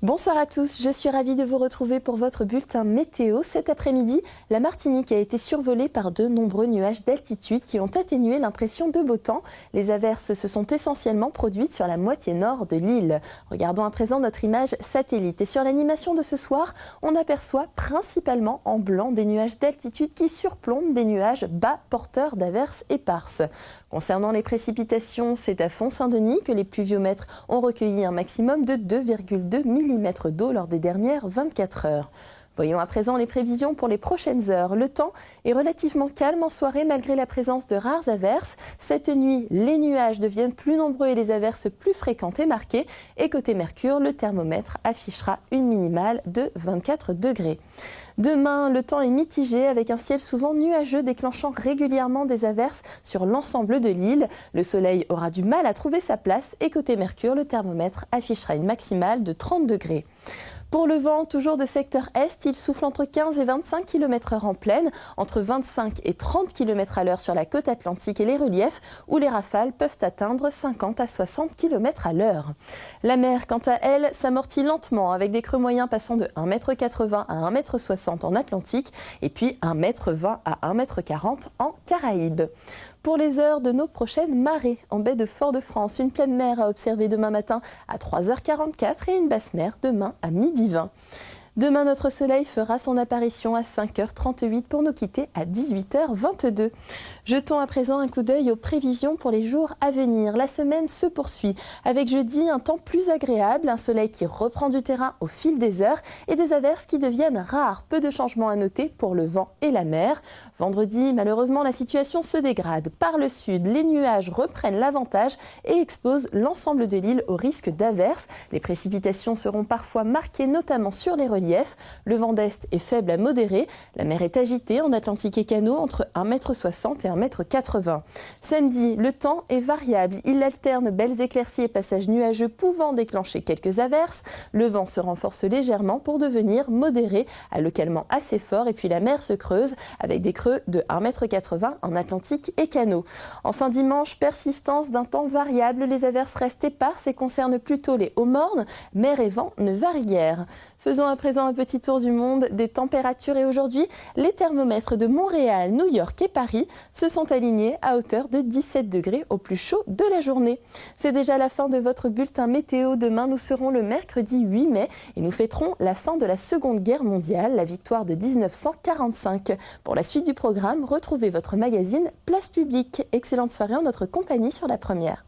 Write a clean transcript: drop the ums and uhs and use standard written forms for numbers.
Bonsoir à tous, je suis ravie de vous retrouver pour votre bulletin météo. Cet après-midi, la Martinique a été survolée par de nombreux nuages d'altitude qui ont atténué l'impression de beau temps. Les averses se sont essentiellement produites sur la moitié nord de l'île. Regardons à présent notre image satellite. Et sur l'animation de ce soir, on aperçoit principalement en blanc des nuages d'altitude qui surplombent des nuages bas porteurs d'averses éparses. Concernant les précipitations, c'est à Font-Saint-Denis que les pluviomètres ont recueilli un maximum de 2,2 mm d'eau lors des dernières 24 heures. Voyons à présent les prévisions pour les prochaines heures. Le temps est relativement calme en soirée malgré la présence de rares averses. Cette nuit, les nuages deviennent plus nombreux et les averses plus fréquentes et marquées. Et côté Mercure, le thermomètre affichera une minimale de 24 degrés. Demain, le temps est mitigé avec un ciel souvent nuageux déclenchant régulièrement des averses sur l'ensemble de l'île. Le soleil aura du mal à trouver sa place et côté Mercure, le thermomètre affichera une maximale de 30 degrés. Pour le vent, toujours de secteur est, il souffle entre 15 et 25 km/h en plaine, entre 25 et 30 km à l'heure sur la côte atlantique et les reliefs, où les rafales peuvent atteindre 50 à 60 km à l'heure. La mer, quant à elle, s'amortit lentement, avec des creux moyens passant de 1,80 m à 1,60 m en Atlantique, et puis 1,20 m à 1,40 m en Caraïbes. Pour les heures de nos prochaines marées, en baie de Fort-de-France, une pleine mer à observer demain matin à 3h44 et une basse mer demain à 12h20. Demain, notre soleil fera son apparition à 5h38 pour nous quitter à 18h22. Jetons à présent un coup d'œil aux prévisions pour les jours à venir. La semaine se poursuit avec jeudi un temps plus agréable, un soleil qui reprend du terrain au fil des heures et des averses qui deviennent rares. Peu de changements à noter pour le vent et la mer. Vendredi, malheureusement, la situation se dégrade. Par le sud, les nuages reprennent l'avantage et exposent l'ensemble de l'île au risque d'averses. Les précipitations seront parfois marquées, notamment sur les reliefs. Le vent d'est est faible à modéré. La mer est agitée en Atlantique et Canaux entre 1,60 m et 1,80 m. Samedi, le temps est variable. Il alterne belles éclaircies et passages nuageux pouvant déclencher quelques averses. Le vent se renforce légèrement pour devenir modéré à localement assez fort. Et puis la mer se creuse avec des creux de 1,80 m en Atlantique et Canaux. Enfin dimanche, persistance d'un temps variable. Les averses restent éparses et concernent plutôt les Hauts-Mornes. Mer et vent ne varient guère. Faisons à présent un petit tour du monde des températures et aujourd'hui, les thermomètres de Montréal, New York et Paris se sont alignés à hauteur de 17 degrés au plus chaud de la journée. C'est déjà la fin de votre bulletin météo. Demain, nous serons le mercredi 8 mai et nous fêterons la fin de la Seconde Guerre mondiale, la victoire de 1945. Pour la suite du programme, retrouvez votre magazine Place Publique. Excellente soirée en notre compagnie sur La Première.